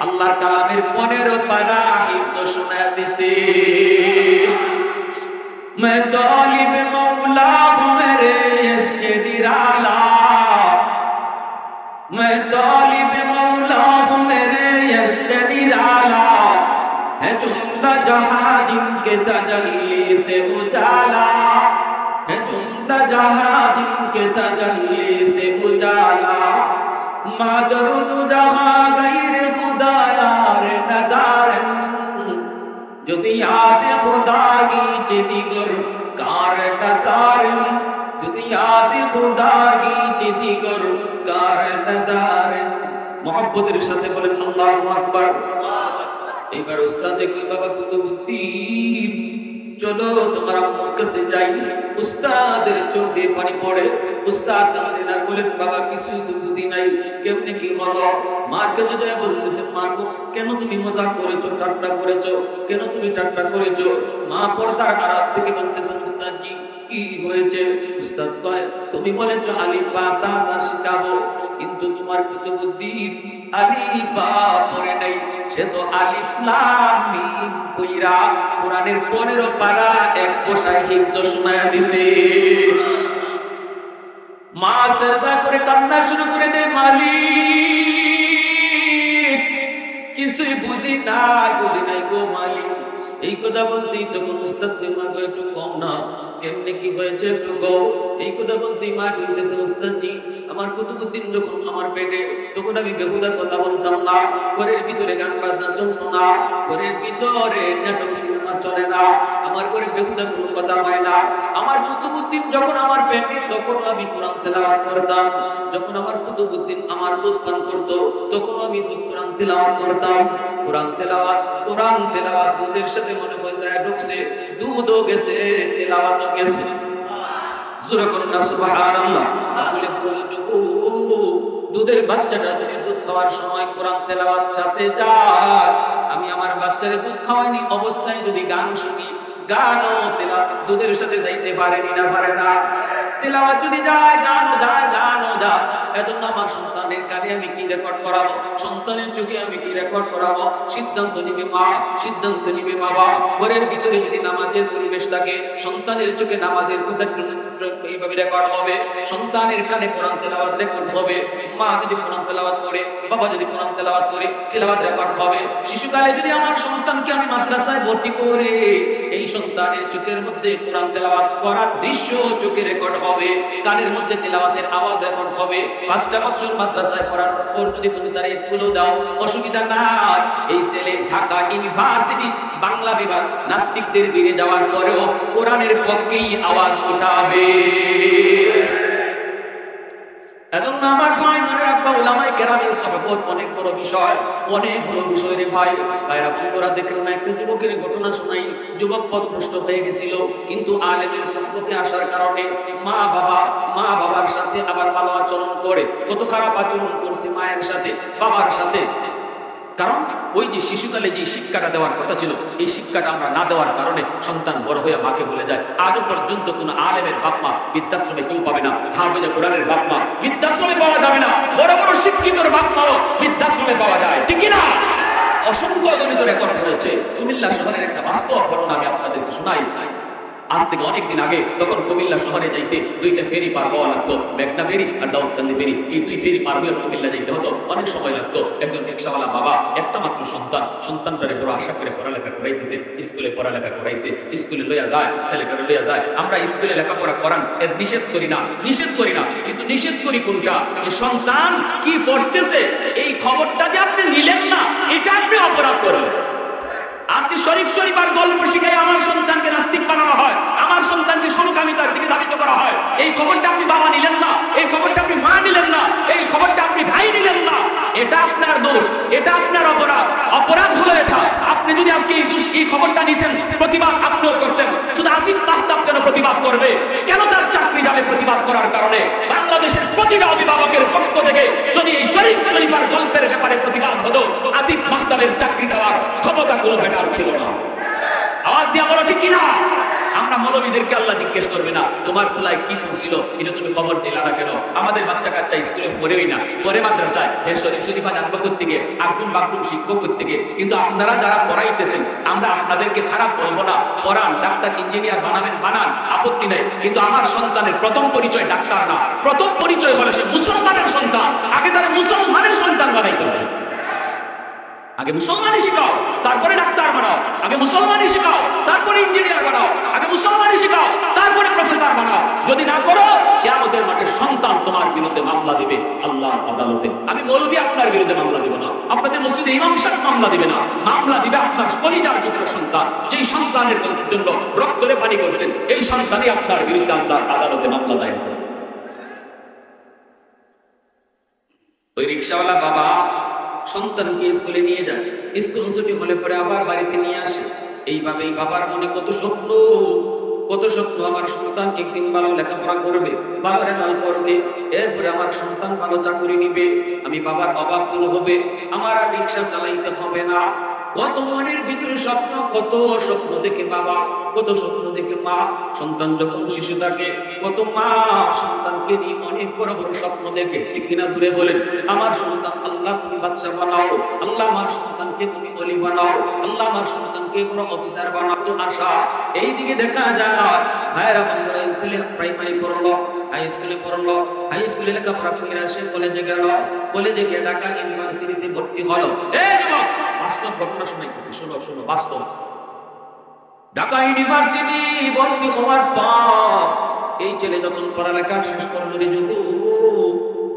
আল্লাহর কালামের 15 পারা হিফজ শোনায় দিছে। मैं तालिब मौला हूँ मेरे इश्क़ निराला, मैं तालिब मौला हूँ मेरे इश्क़ निराला, है जुमला जहां जिनके तजल्ली से उजाला, है जुमला जहां जिनके तजल्ली से उजाला, मादरुद जहां गैर खुदा यार नदार, যদি याद खुदा की चिदिगर कार नदार, যদি याद खुदा की चिदिगर कार नदार। मोहब्बतेर साथे बोलेन আল্লাহু আকবার। এবার উস্তাদে কই বাবা কুতুবউদ্দিন চলো তোমার আম্মুর কাছে যাই। উস্তাদের চোখে পানি পড়ে। উস্তাদ কাঁদে না, বলেন বাবা কিছু তো বুদ্ধি নাই, কেমনে কি হলো? মার কাছে যায় বলতেছে, মা গো কেন তুমি মজাক করেছো, ঠাট্টা করেছো, কেন তুমি ঠাট্টা করেছো? মা পর্দার আড়াল থেকে বলতেছে, উস্তাদজি কি হয়েছে? উস্তাদ কয়, তুমি বলেছো আলিফ বা তাসা শিখাবো, কিন্তু তোমার কুতুবউদ্দিন আলিফ বা পড়ে নাই, সে তো আলিফ লাম মিম কইরা কোরআনের 15 পারা এক বসায় হিফজ শোনায়া দিছে। মা সেজদা করে কান্না শুরু করে দেয়, মালিক কিছুই বুঝি নাই গো মালিক, এই কথা বলতেই তখন উস্তাদ মা গো একটু কম না, এমনি কি হয়েছে একটু কম। এই কথা বলতেই মা বলতেছে উস্তাদজি আমার কুতুবুদ্দিন যখন আমার পেটে, তখন আমি বেহুদার কথা বলতাম না, ঘরের ভিতরে গান বাজনা চলতো না, ঘরের ভিতরে নাটক সিনেমা চলে না, আমার ঘরে বেহুদা কোনো কথা হয় না। আমার কুতুবুদ্দিন যখন আমার পেটে, তখন আমি কোরআন তেলাওয়াত করতাম। যখন আমার কুতুবুদ্দিন আমার দুধ পান করতো, তখন আমি কোরআন তেলাওয়াত করতাম। কোরআন তেলাওয়াত দুধের সাথে মনে হয় যায় ঢুকছে, দুধও গেছে তেলাওয়াতও গেছে। জোরে করুন না সুবহানাল্লাহ। বলে দুধের বাচ্চাটা যদি দুধ খাওয়ার সময় কোরআন তেলাওয়াত সাথে যায়, আমি আমার বাচ্চারে দুধ খাওয়াইনি অবস্থায় যদি গান শুনি, গানও তেলাওয়াত দুধের সাথে যাইতে পারেনি না পারে না? তেলাওয়াত যদি যায় গানও যায়, গানও যায়। এজন্য আমার সন্তানের কানে আমি কি রেকর্ড করাবো, সন্তানের চোখে আমি কি রেকর্ড করাবো, সিদ্ধান্ত নিবে মা, সিদ্ধান্ত নিবে বাবা। ঘরের ভিতরে যদি নামাজের পরিবেশ থাকে, সন্তানের চোখে নামাজের কথা এইভাবে রেকর্ড হবে, সন্তানের কানে কোরআন তেলাওয়াত রেকর্ড হবে। মা যদি কোরআন তেলাওয়াত করে, বাবা যদি কোরআন তেলাওয়াত করে, তেলাওয়াত রেকর্ড হবে। শিশুকালে যদি আমার সন্তানকে আমি মাদ্রাসায় ভর্তি করে, এই সন্তানের চোখের মধ্যে কোরআন তেলাওয়াত করার দৃশ্য চোখে রেকর্ড হবে, কানের মধ্যে তেলাওয়াতের আওয়াজ রেকর্ড হবে। 5টা বছর মাদ্রাসায় পড়ার পর যদি তুমি তার স্কুলে দাও, অসুবিধা নাই। এই ছেলে ঢাকা ইউনিভার্সিটি বাংলা বিভাগ নাস্তিকদের দিকে যাওয়ার পরেও কোরআনের পক্ষেই আওয়াজ উঠাবে। এজন্য আমার ভাই মনে রাখবা, উলামায়ে কেরামের সুহবত অনেক বড় বিষয়, অনেক বড় বিষয় রে ভাই। ভাইরা বন্ধুরা দেখেন না, একটা যুবকের ঘটনা শোনাই। যুবক পথভ্রষ্ট হয়ে গেছিল, কিন্তু আলেমের সুহবতে আসার কারণে মা বাবার সাথে আবার ভালো আচরণ করে। কত খারাপ আচরণ করছে মায়ের সাথে, বাবার সাথে। কারণ ওই যে শিশুকালে যে শিক্ষাটা দেওয়ার কথা ছিল, এই শিক্ষাটা আমরা না দেওয়ার কারণে সন্তান বড় হয়ে মাকে বলে যায়। আজও পর্যন্ত কোন আলেমের বাপ মা বৃদ্ধাশ্রমে কেউ পাবে না, হাফেজে কোরআনের বাপ মা বৃদ্ধাশ্রমে পাওয়া যাবে না, বড় বড় শিক্ষিতর বাপ মাও বৃদ্ধাশ্রমে পাওয়া যায়, ঠিক না? অসংখ্য গণিত রেকর্ড হয়েছে। কুমিল্লা শহরের একটা বাস্তব ঘটনা আমি আপনাদেরকে শোনাই। আজ থেকে অনেকদিন আগে, তখন কুমিল্লা শহরে যাইতে 2টা ফেরি পার হওয়া লাগতো, মেঘনা ফেরি আর দাউদকান্দি ফেরি। এই 2 ফেরি পার হয়ে কুমিল্লা যাইতে হতো, অনেক সময় লাগতো। একজন রিক্সাওয়ালা বাবা, একটা মাত্র সন্তানটারে বড় আশা করে পড়ালেখা করাইতেছে, স্কুলে পড়ালেখা করাইছে, স্কুলে লইয়া যায়, ছেলেটারে লইয়া যায়। আমরা স্কুলে লেখাপড়া করান এর নিষেধ করি না, কিন্তু নিষেধ করি কোনটা? এই সন্তান কি পড়তেছে এই খবরটা যে আপনি নিলেন না, এটা আপনি অপরাধ করলেন। আজকে শরীফ আর গল্প শিখাই আমার সন্তানকে নাস্তিক বানানো হয়, আমার সন্তানকে সমকামিতার দিকে ধাবিত করা হয়। এই খবরটা আপনি বাবা নিলেন না, এই খবরটা আপনি মা নিলেন না, এই খবরটা আপনি ভাই নিলেন না, এটা আপনার দোষ, এটা আপনার অপরাধ হলো এটা। আপনি যদি আজকে এই খবরটা নিতেন, প্রতিবাদ আপনিও করতেন। শুধু আসিফ মাহতাব কেন প্রতিবাদ করবে? কেন তার চাকরি যাবে প্রতিবাদ করার কারণে? বাংলাদেশের প্রতিটা অভিভাবকের পক্ষ থেকে যদি এই শরীফ আর গল্পের ব্যাপারে প্রতিবাদ হতো, আসিফ মাহতাবের চাকরি দেওয়ার ক্ষমতা কোনো বেটার ছিল না। আওয়াজ দিয়া বলো ঠিক কিনা? আমরা মৌলবীদেরকে আল্লাহ জিজ্ঞেস করবে না তোমার খোলায় কি করছিল, এটা তুমি খবর দিলা না কেন? আমাদের বাচ্চা কাচ্চা স্কুলে পড়েই না, পরে মাদ্রাসায় শরীফা জানবো থেকে, আগুন বাগুন শিখবো থেকে। কিন্তু আপনারা যারা পড়াইতেছেন, আমরা আপনাদেরকে খারাপ বলবো না, পড়ান, ডাক্তার ইঞ্জিনিয়ার বানান, আপত্তি নেই। কিন্তু আমার সন্তানের প্রথম পরিচয় ডাক্তার না, প্রথম পরিচয় হলো সে মুসলমানের সন্তান। আগে তারা মুসলমানের সন্তান বানাইতে হবে। আগে মুসলমানই শিখাও, তারপরে ডাক্তার বানাও। আগে মুসলমানই শিখাও, তারপরে ইঞ্জিনিয়ার বানাও। আগে মুসলমানই শিখাও, তারপরে প্রফেসর বানাও। যদি না করো, কিয়ামতের মাঠে সন্তান তোমার বিরুদ্ধে মামলা দিবে আল্লাহর আদালতে। আমি মৌলবী আপনার বিরুদ্ধে মামলা দিব না, আপনাদের মসজিদে ইমাম সাহেব মামলা দিবে না, মামলা দিবে আপনার কলিজার পুত্রের সন্তান, যেই সন্তানের জন্য রক্তরে পানি করছেন, এই সন্তানই আপনার বিরুদ্ধে আল্লাহর আদালতে মামলা দায়ের করে। ওই রিকশাওয়ালা বাবা সন্তানকে স্কুলে নিয়ে যায়, স্কুল ছুটি হলে পরে আবার বাড়িতে নিয়ে আসে। এইভাবেই বাবার মনে কত স্বপ্ন, আমার সন্তান একদিন ভালো লেখাপড়া করবে, ভালো রেজাল্ট করবে, এরপরে আমার সন্তান ভালো চাকরি নিবে, আমি বাবার অভাব দূর হবে, আমার আর রিক্সা চালাইতে হবে না। কত মনের ভিতরে স্বপ্ন, কত স্বপ্ন দেখে বাবা, কত স্বপ্ন দেখে মা। সন্তান যখন শিশু থাকে, কত মা সন্তানকে নিয়ে অনেক বড় বড় স্বপ্ন দেখে, ঠিক কিনা? দূরে বলেন, আমার সন্তান আল্লাহ তুমি বাদশা বানাও, আল্লাহ আমার সন্তানকে তুমি ওলি বানাও, আল্লাহ আমার সন্তানকে বড় অফিসার বানাও। তো আশা এই দিকে দেখা যায়। ভাইয়েরা বন্ধুরা, ছেলে প্রাইমারি পড়লো, হাই স্কুলে পড়লো, হাই স্কুলে লেখাপড়া করে আসে, কলেজে গেল, কলেজে গিয়ে ঢাকা ইউনিভার্সিটিতে ভর্তি হলো। এই যুবক, বাস্তব ঘটনা শোনাইতেছি, শোনো বাস্তব। ঢাকা ইউনিভার্সিটি ভর্তি হওয়ার পর এই ছেলে যখন পড়ালেখা শেষ করলো,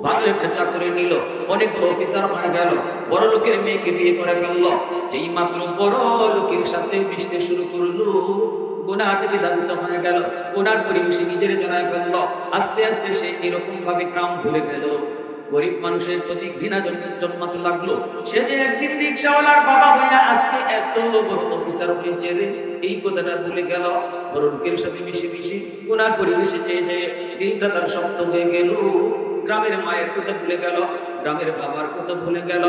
ভালো একটা চাকরি নিল, অনেক বড় অফিসার হয়ে গেল, বড় লোকের মেয়েকে বিয়ে করে ফেললো। যেই মাত্র বড় লোকের সাথে মিশতে শুরু করলো, গুনাহ থেকে দাবিত হয়ে গেল, গুনার পরিবেশে নিজের জড়ায় ফেললো। আস্তে আস্তে সে এরকম ভাবে গ্রাম ভুলে গেল, গরিব মানুষের প্রতি ঘৃণা জন্মাতে লাগলো। সে যে একদিন রিক্সাওয়ালার বাবা হইয়া আজকে এত বড় অফিসার হয়েছে রে, এই কথাটা ভুলে গেল। বড় লোকের সাথে মিশে মিশে গুনার পরিবেশে যে দিনটা তার শক্ত হয়ে গেল। গ্রামের মায়ের কথা ভুলে গেল, গ্রামের বাবার কথা ভুলে গেল।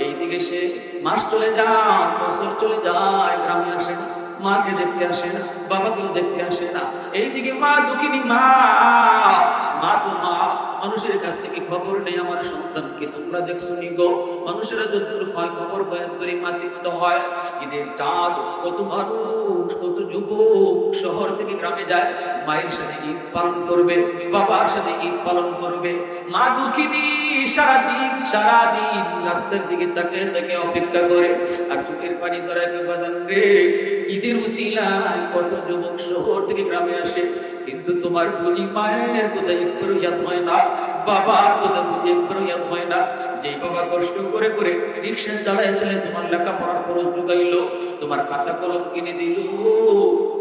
এইদিকে সে মাস চলে যায়, বছর চলে যায়, গ্রামে আসে না, মাকে দেখতে আসে না, বাবাকেও দেখতে আসে না। এইদিকে মা দুঃখিনী, মা তো মা, মানুষের কাছ থেকে খবর নেই আমার সন্তানকে তোমরা দেখছো নি গো। মানুষেরা যতদূর হয় খবর বয়ান করে মাতিত হয়। ঈদের চাঁদ কত মানুষ, কত যুবক শহর থেকে গ্রামে যায়, মায়ের সাথে ঈদ পালন করবে, বাবার সাথে ঈদ পালন করবে। মা দুঃখিনী সারাদিন রাস্তার দিকে তাকে অপেক্ষা করে আর চোখের পানি ধরায় বাদান রে। ঈদের উসিলায় কত যুবক শহর থেকে গ্রামে আসে, কিন্তু তোমার বুঝি মায়ের কোথায় একটু ইয়াদ হয় না, বাবার কথা বুঝি একটু ইয়াদ হয় না। যেই বাবা কষ্ট করে করে রিক্সা চালায় চালায় তোমার লেখাপড়ার খরচ জোগাইলো, তোমার খাতা কলম কিনে দিল,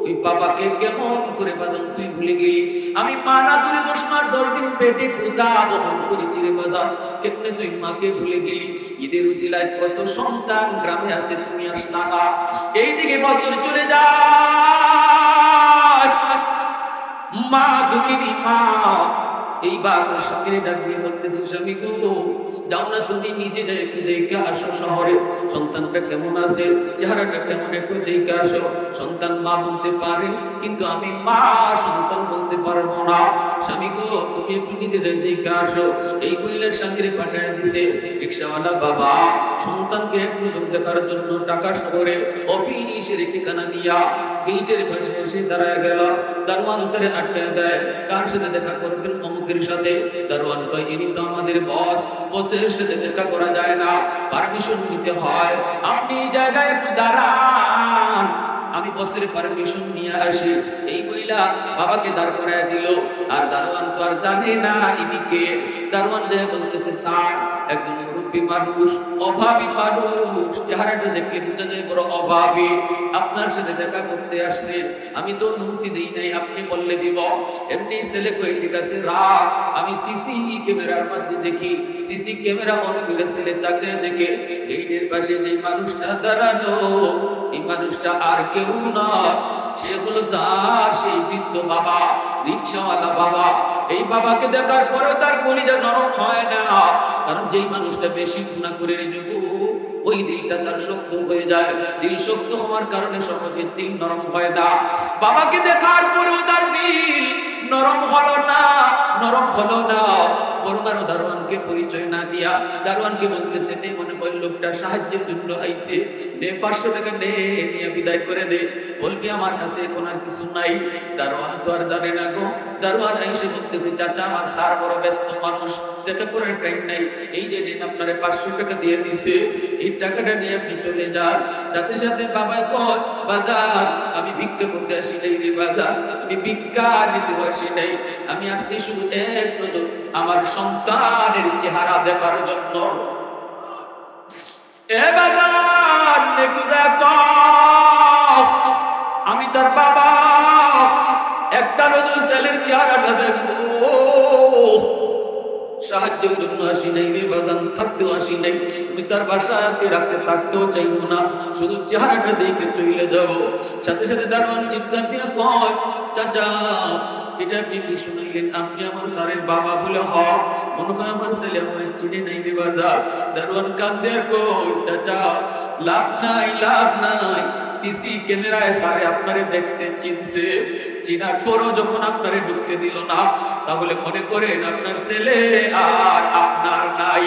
ওই বাবাকে কেমন করে বাদন তুই ভুলে গেলি? আমি মা না তুই 10 মাস 10 দিন পেটে পূজা বহন করেছি রে বাদন, কেমনে তুই মাকে ভুলে গেলি? ঈদের উসিলায় কত সন্তান গ্রামে আসে, তুমি আসলা না। এইদিকে বছর চলে যায়, মা দুঃখিনী মা এইবার স্বামীর ডাক দিয়ে বলতেছে, স্বামী গো যাও না তুমি নিজে একটু দেখে আসো শহরে, সন্তানটা কেমন আছে, চেহারাটা কেমন, একটু দেখে আসো। সন্তান মা বলতে পারে, কিন্তু আমি মা সন্তান বলতে পারবো না। স্বামী গো তুমি একটু নিজে দেখে আসো। এই মহিলার স্বামীরে পাঠায় দিছে রিক্সাওয়ালা বাবা সন্তানকে একটু দেখার জন্য ঢাকা শহরে অফিসের ঠিকানা নিয়া গেটের পাশে এসে দাঁড়ায় গেল। দারোয়ান তারে আটকায় দেয়, কার সাথে দেখা করবেন? অমুকের সাথে। দারোয়ান কয় ইনি তো আমাদের বস, বসের সাথে দেখা করা যায় না, পারমিশন নিতে হয়, আপনি এই জায়গায় একটু দাঁড়ান, আমি বসের পারমিশন নিয়ে আসি। এই মহিলা বাবাকে দাঁড় করায় দিল, আর দারোয়ান তো আর জানে না ইনি কে। দারোয়ান যায় বলতেছে, স্যার একজন মুরব্বী মানুষ, অভাবী মানুষ, চেহারাটা দেখলে বুঝা যায় বড় অভাবী, আপনার সাথে দেখা করতে আসছে, আমি তো অনুমতি দিই নাই, আপনি বললে দিব। এমনি ছেলে কই ঠিক আছে রাখ, আমি সিসি ক্যামেরার মধ্যে দেখি, সিসি ক্যামেরা অন করে ছেলে তাকে দেখে গেটের পাশে যে মানুষটা দাঁড়ানো, এই মানুষটা আর কেউ না, সে হলো তার সেই বৃদ্ধ বাবা, রিক্সাওয়ালা বাবা। এই বাবাকে দেখার পরেও তার কলিজা নরম হয় না, কারণ যেই মানুষটা বেশি গুনাহ করে ওই দিলটা তার শক্ত হয়ে যায়। দিল শক্ত হওয়ার কারণে সহজে দিল নরম হয় না। বাবাকে দেখার পরেও তার দিল নরম হলো না, নরম হলো না। বরং আরো দারোয়ানকে পরিচয় না দিয়া দারোয়ানকে বলতেছে, নে মনে হয় লোকটা সাহায্যের জন্য আইছে, নে 500 টাকা নে, নিয়ে বিদায় করে দে, বলবি আমার কাছে এখন আর কিছু নাই। দারোয়ান তো আর জানে না গো। দারোয়ান এসে বলতেছে, চাচা আমার স্যার বড় ব্যস্ত মানুষ, দেখা করার টাইম নাই, এই যে দিন আপনারে 500 টাকা দিয়ে দিছে, এই টাকাটা নিয়ে আপনি চলে যান। সাথে সাথে বাবা কয়, বাজার আমি ভিক্ষা করতে আসি নাই রে বাজার, আমি ভিক্ষা নিতে আসি নাই, আমি আসছি শুধু এক নজর আমার সন্তানের চেহারা দেখার জন্য। এ বাজার দেখো দেখো, আমি তার বাবা, একটা নজর ছেলের চেহারাটা দেখবো, সাহায্যের জন্য আসি নাই রে বাদান, থাকতেও আসি নাই, আমি তার বাসায় আজকে রাতে থাকতেও চাইবো না, শুধু চেহারাটা দেখে চলে যাবো। সাথে সাথে দারোয়ান চিৎকার দিয়ে কয়, চাচা এটা আপনি কি শুনাইলেন? আপনি আমার স্যারের বাবা বলে মনে হয় আমার ছেলে আমার চিনে নাই রে বাজার। দারোয়ান কাঁদে আর কই, চাচা লাভ নাই, লাভ নাই, সিসি ক্যামেরায় স্যারে আপনারে দেখছে, চিনছে, চিনার পরও যখন আপনারে ঢুকতে দিল না, তাহলে মনে করেন আপনার ছেলে আর আপনার নাই।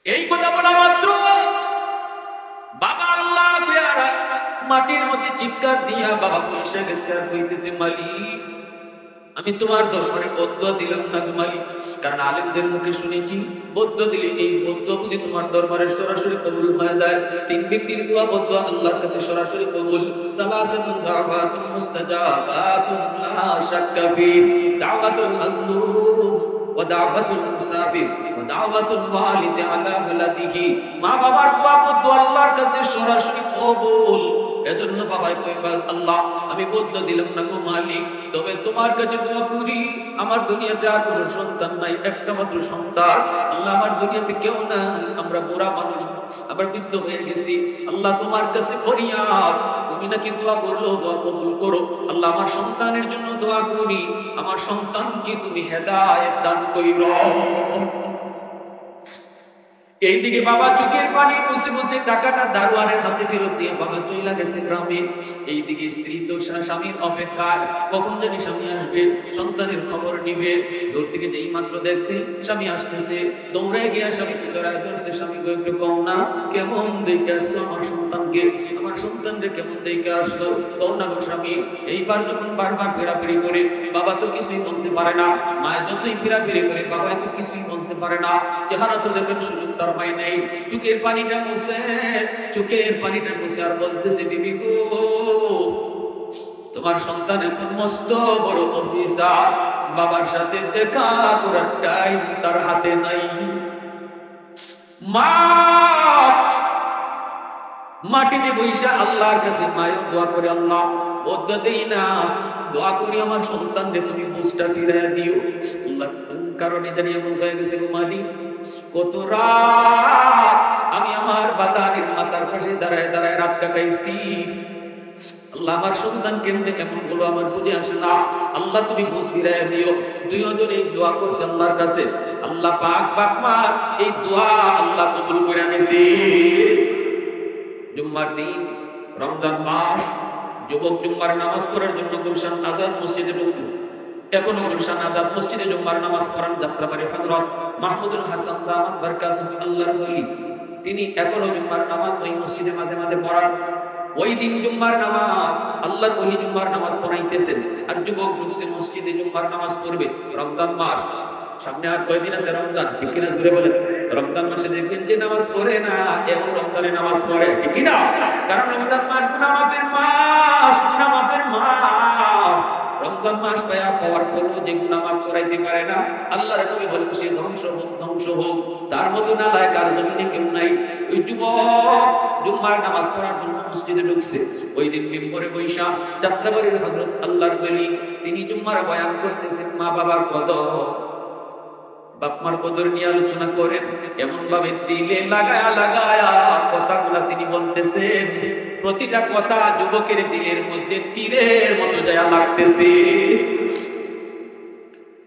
এই কথা বলা মাত্র বাবা আল্লাহ মাটির মধ্যে চিৎকার দিয়া বাবা পয়সা গেছে আর কইতেছে, মালিক আমি তোমার দরবারে বদদুয়া দিলাম না গো মালিক, কারণ আলেমদের মুখে শুনেছি বদদুয়া দিলে এই বদদুয়া যদি তোমার দরবারে সরাসরি কবুল হয়ে যায়, তিন ব্যক্তির দোয়া বদদুয়া আল্লাহর কাছে সরাসরি কবুল। সালাসাতুন দাওয়াতুন মুস্তাজাবাতুন লা শাক্কা ফি, দাওয়াতুল মাজলুম ওয়া দাওয়াতুল মুসাফির ওয়া দাওয়াতুল ওয়ালিদ আলা ওয়ালাদিহি। মা বাবার দোয়া বদদুয়া আল্লাহর কাছে সরাসরি কবুল। এজন্য বাবাই কইবা, আল্লাহ আমি বদদুয়া দিলাম না গো মালিক, তবে তোমার কাছে দোয়া করি, আমার দুনিয়াতে আর কোনো সন্তান নাই, একটা মাত্র সন্তান। আল্লাহ আমার দুনিয়াতে কেউ না, আমরা বুড়া মানুষ, আবার বৃদ্ধ হয়ে গেছি। আল্লাহ তোমার কাছে ফরিয়াদ, তুমি নাকি দোয়া করলো দোয়া কবুল করো। আল্লাহ আমার সন্তানের জন্য দোয়া করি, আমার সন্তানকে তুমি হেদায়েত দান কইরো। এইদিকে বাবা চোখের পানি মুছে মুছে টাকাটা দারোয়ানের হাতে ফেরত দিয়ে বাবা চলে গেছে গ্রামে। এইদিকে স্ত্রী তো স্বামীর অপেক্ষায়, কখন জানি স্বামী আসবে, সন্তানের খবর নিবে। দূর থেকে যেই মাত্র দেখছে স্বামী আসতেছে, দৌড়ে গিয়ে স্বামীকে জড়ায় ধরছে। স্বামী একটু কম না, কেমন দেখে আসছো আমার সন্তানকে, আমার সন্তানকে কেমন দেখে আসছো, কম না গো স্বামী। এইবার যখন বারবার ফেরাফেরি করে, বাবা তো কিছুই বলতে পারে না, মায়ের যতই ফেরাফেরি করে বাবা তো কিছুই বলতে পারে না। চেহারা তো দেখেন সুযোগ তার মাই নেই। চোখের পানিটা মুছে, চোখের পানিটা মুছে আর বলতেছে, বিবি গো তোমার সন্তান এখন মস্ত বড় অফিসার, বাবার সাথে দেখা করার টাইম তার হাতে নাই। মা মাটিতে বৈশা আল্লাহর কাছে মায়ের দোয়া করে, আল্লাহ বদদুয়া দেই না, দোয়া করি আমার সন্তানকে তুমি বুঝটা ফিরাইয়া দিও। আল্লাহ কারণে জানি এমন হয়ে গেছে গো মালিক, কত রাত আমি আমার বাগানের মাথার পাশে দাঁড়ায় দাঁড়ায় রাত কাটাইছি। আল্লাহ আমার সন্তান কেমনে এমন হলো আমার বুঝে আসে না। আল্লাহ তুমি বুঝ ফিরাইয়া দিও। দুইজন এই দোয়া করছে আল্লাহর কাছে, আল্লাহ পাক বাপমার এই দোয়া আল্লাহ কবুল করে আনেছে। জুম্মার দিন, রমজান মাস, যুবক জুম্মার নামাজ পড়ার জন্য গুলশান আজাদ মসজিদে ঢুকলো। এখনো গুলশান আজাদ মসজিদে জুম্মার নামাজ পড়ান যাত্রাবাড়ির হযরত মাহমুদুল হাসান দামাত বারকাতুহু আল্লাহর ওলি, তিনি এখনো জুম্মার নামাজ ওই মসজিদে মাঝে মাঝে পড়ান। ওই দিন জুম্মার নামাজ আল্লাহর ওলি জুম্মার নামাজ পড়াইতেছেন, আর যুবক ঢুকছে মসজিদে জুম্মার নামাজ পড়বে। রমজান মাস সামনে, আর কয়দিন আছে রমজান, ঠিক কিনা জুড়ে বলেন। রমজান মাসে দেখবেন যে নামাজ পড়ে না, এবং রমজানে নামাজ পড়ে, ঠিক কিনা? কারণ রমজান মাস গুনাহ মাফের মাস, গুনাহ মাফের মাস। রমজান মাস পায়া পাওয়ার পরও যে গুনাহ মাফ করাইতে পারে না, আল্লাহর নবী বলেন সে ধ্বংস হোক, ধ্বংস হোক। তার মতো নালায়েক আর জমিনে কেউ নাই। ওই যুবক জুম্মার নামাজ পড়ার জন্য মসজিদে ঢুকছে। ওই দিন মিম্বরে বৈশা যাত্রাবাড়ির হযরত আল্লাহর ওলি তিনি জুম্মার বয়ান করতেছেন, মা বাবার কদর, বাপমার কদর নিয়ে আলোচনা করেন। এমন ভাবে দিলে লাগায়া লাগায়া কথাগুলা তিনি বলতেছেন, প্রতিটা কথা যুবকের দিলের মধ্যে তীরের মতো যায় লাগতেছে।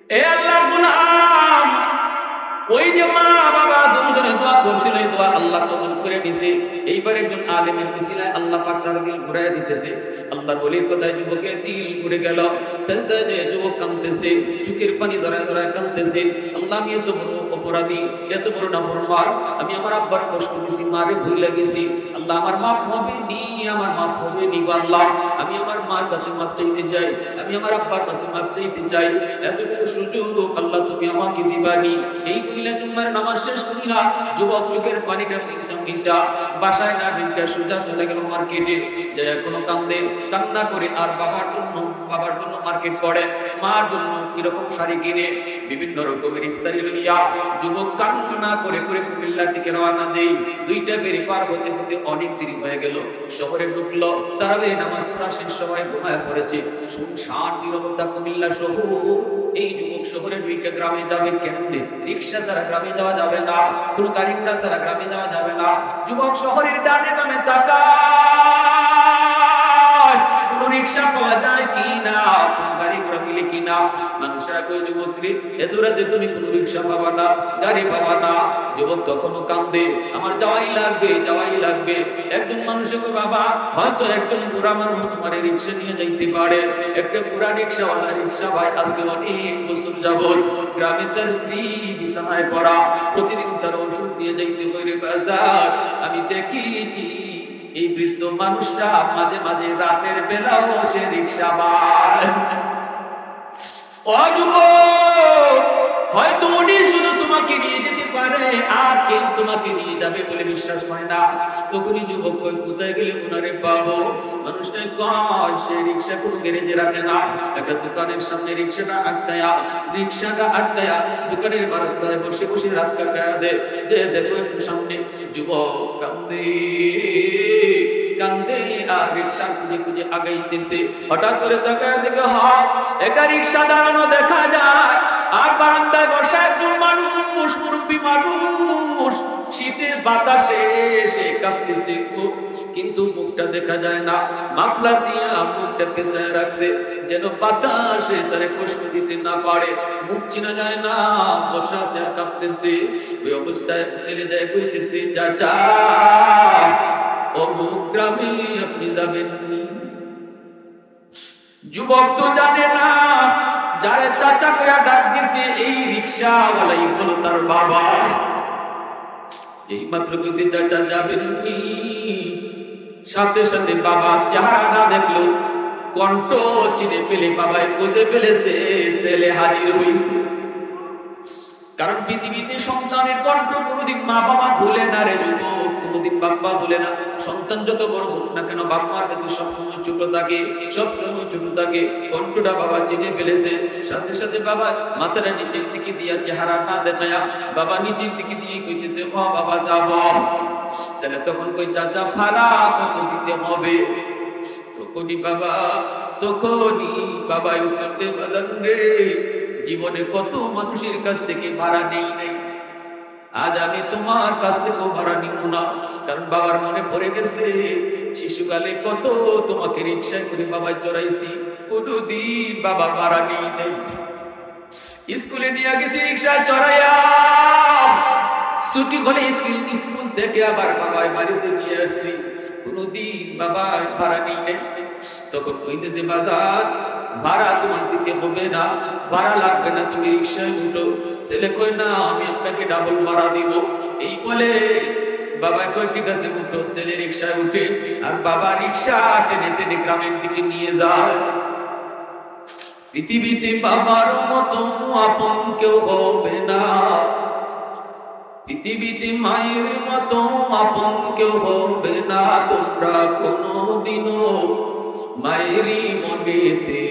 এ আল্লাহর গোলাম, ওই যে মা বাবা দুজনে দোয়া করছিল, এই দোয়া আল্লাহ কবুল করে নিছে। এইবার একজন আলেমের উসিলায় আল্লাহ পাক তার দিল ঘুরাইয়া দিতেছে। আল্লাহর ওলির কথায় যুবকের দিল ঘুরে গেল। সেজদায় যে যুবক কাঁদতেছে, চোখের পানি ধরায় ধরায় কাঁদতেছে, আল্লাহ আমি এত বড় অপরাধী, এত বড় নাফরমান, আমি আমার আব্বার কষ্ট দিয়েছি, মারে ভুল লাগেছি, আল্লাহ আমার মাফ হবে নি, আমার মাফ হবে নি গো আল্লাহ। আমি আমার মার কাছে মাফ চাইতে চাই, আমি আমার আব্বার কাছে মাফ চাইতে চাই। এত বড় সুযোগ আল্লাহ তুমি আমাকে দিবানি। এই কইলা জুম্মার নামাজ শেষ করিয়া যুবক চোখের পানিটা মিশা বাসায় না ঢুকে সোজা চলে গেল মার্কেটে। যায় কোনো কান্দে, কান্না করে আর বাবার জন্য মার্কেট করে, মার জন্য এরকম শাড়ি কিনে বিভিন্ন রকমের ইফতারি লইয়া যুবক কান্না করে করে কুমিল্লার দিকে রওনা দেই। দুইটা ফেরি পার হতে হতে অনেক দেরি হয়ে গেল। শহরে ঢুকলো, তারাবির নামাজ পড়া শেষ, সবাই ঘুমায় পড়েছে। শুনশান নীরবতা কুমিল্লা শহর। এই যুবক শহরের ঢুকে গ্রামে যাবে কেমনে? রিক্সা ছাড়া গ্রামে যাওয়া যাবে না, কোনো গাড়ি ঘোড়া ছাড়া গ্রামে যাওয়া যাবে না। যুবক শহরের ডানে বামে তাকায়, কোনো রিক্সা পাওয়া যায় কিনা, কোনো গাড়ি ঘোড়া মিলে কিনা। মানুষেরা কই, যুবক রে এত রাতে তুমি কোনো রিক্সা পাবা না, গাড়ি পাবা না। যুবক তখনও কান্দে, আমার যাওয়াই লাগবে, যাওয়াই লাগবে। একজন মানুষের বাবা, হয়তো একজন বুড়া মানুষ তোমার রিক্সা নিয়ে যাইতে পারে। একটা বুড়া রিক্সাওয়ালা রিক্সা ভাই আজকে অনেক বছর যাবত গ্রামে তার স্ত্রী বিছানায় পড়া, প্রতিদিন তার ওষুধ দিয়ে যাইতে হইরে বাজার। আমি দেখেছি এই বৃদ্ধ মানুষটা মাঝে মাঝে রাতের বেলাও সে রিক্সা ভাই। ও ও যুবক, হয়তো উনি শুধু তোমাকে নিয়ে যেতে পারে আর কেউ তোমাকে নিয়ে যাবে বলে বিশ্বাস করে না। তখনই যুবক কোথায় গেলে ওনারে পাবো? মানুষটা কয় সে রিক্সা কোনো গ্যারেজে রাখে না, একটা দোকানের সামনে রিক্সাটা আটকায়া দোকানের বারান্দায় বসে বসে রাত কাটায়া দে। যে দেখো একটু সামনে যুবক কান্দে আর রিক্সা খুঁজে খুঁজে আগাইতেছে। হঠাৎ করে তাকায় দেখে একটা রিক্সা দাঁড়ানো দেখা যায়, আর বারান্দায় বসা একজন মানুষ, মুরব্বী মানুষ, শীতের বাতাসে সে কাঁপতেছে, কিন্তু মুখটা দেখা যায় না। মাফলার দিয়া মুখটা পেছায় রাখছে যেন বাতাসে তারে কষ্ট দিতে না পারে। মুখ চিনা যায় না, বসা সে কাঁপতেছে। ওই অবস্থায় ছেলে যায় কইতেছে, চাচা অমুক গ্রামে আপনি যাবেন? যুবক তো জানে না যারে চাচা কইয়া ডাক দিছে এই রিকশাওয়ালাই হলো তার বাবা। এই মাত্র কইছে চাচা যাবেন? সাথে সাথে বাবা চেহারা না দেখলো কণ্ঠ চিনে ফেলে বাবাই বুঝে ফেলেছে ছেলে হাজির হইছে। কারণ পৃথিবীতে সন্তানের কণ্ঠ কোনোদিন মা বাবা ভুলে না রে যুবক, কোনোদিন বাবা ভুলে না। সন্তান যত বড় হোক না কেন বাবার কাছে সবসময় ছোট থাকে, সবসময় ছোট থাকে। কণ্ঠটা বাবা চিনে ফেলেছে। সাথে সাথে বাবা মাথাটা নিচের দিকে দিয়া চেহারা না দেখায়া বাবা নিচের দিকে দিয়ে কইতেছে, ও বাবা যাব। ছেলে তখন কই, চাচা ভাড়া কত দিতে হবে? তখনই বাবা উত্তর দে, বাজান রে জীবনে কত মানুষের কাছ থেকে ভাড়া নেই নাই, আজ আমি তোমার কাছ থেকেও ভাড়া নিব না। কারণ বাবার মনে পড়ে গেছে শিশুকালে কত তোমাকে রিকশায় করে বাবায় চড়াইছি, কোনদিন বাবা ভাড়া নেই নাই। স্কুলে নিয়ে গেছি রিকশায় চড়াইয়া, ছুটি হলে স্কুল থেকে আবার বাবায় বাড়িতে নিয়ে আসছি, কোনদিন বাবা ভাড়া নেই নাই। তখন কইতেছে, বাজার ভাড়া তোমার দিতে হবে না, ভাড়া লাগবে না, তুমি রিকশায় উঠো। ছেলে কই, না আমি আপনাকে ডাবল ভাড়া দিব। এই বলে বাবা কই, ঠিক আছে উঠো। ছেলে রিকশায় উঠে আর বাবা রিকশা টেনে টেনে গ্রামের দিকে নিয়ে যায়। পৃথিবীতে বাবার মতো আপন কেউ হবে না, পৃথিবীতে মায়ের মতো আপন কেউ হবে না। তোমরা কোনোদিনও মায়েরই মনেতে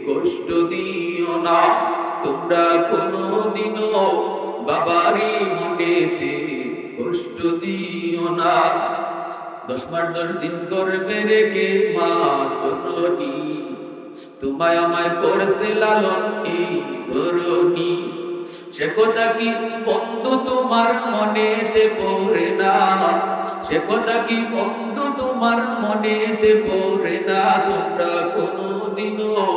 কষ্ট দিও না, তোমরা কোনোদিনও বাবারই মনেতে কষ্ট দিও না। 10 মাস 10 দিন করবে রেখে মা জননী, তোমায় আমায় করেছে লালন এই ধরনী। সে কথা কি বন্ধু তোমার মনেতে পড়ে না, সে কথা কি বন্ধু তোমার মনেতে পড়ে না। তোমরা কোনোদিনও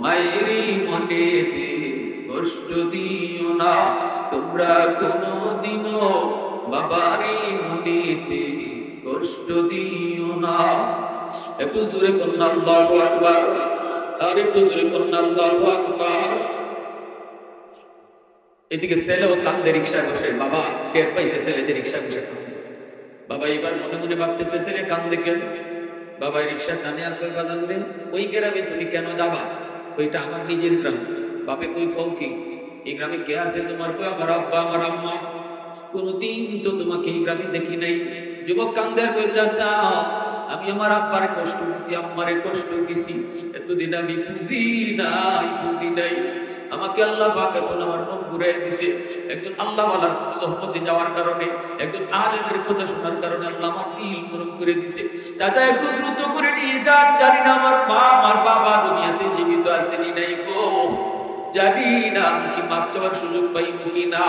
মায়েরই মনেতে কষ্ট দিও না, তোমরা কোনোদিনও বাবারই মনেতে কষ্ট দিও না। একটু জোরে বলুন আল্লাহু আকবার, আর একটু জোরে বলুন আল্লাহু আকবার। এদিকে ছেলেও কান্দে রিকশা বসে, বাবা টের পাইছে ছেলেদের রিকশা বসে কান্দে। বাবা এবার মনে মনে ভাবতেছে ছেলে কান্দে কেন? বাবা রিকশা টানে আর কই, বাজান রে ওই গ্রামে তুমি কেন যাবা? ওইটা আমার নিজের গ্রাম। বাপে কই, কও কি এই গ্রামে কে আছে তোমার? কই আমার আব্বা আমার আম্মা, কোনদিন তো তোমাকে এই গ্রামে দেখি নাই। যুবক কান্দে আর কই, চাচা আমি আমার আব্বার কষ্ট দিছি, আম্মারে কষ্ট দিছি, এতদিন আমি বুঝি নাই। আমাকে আল্লাহ পাক এখন আমার মন ঘুরাই দিছে। একজন আল্লাহওয়ালার সোহবতে যাওয়ার কারণে, একজন আলেমের কথা শোনার কারণে আল্লাহ আমার দিল নরম করে দিছে। চাচা একটু দ্রুত করে নিয়ে যান, জানি না আমার মা আমার বাবা দুনিয়াতে জীবিত আছেনি নাই গো, জানি না আমি কি মাপ চাওয়ার সুযোগ পাইব কিনা।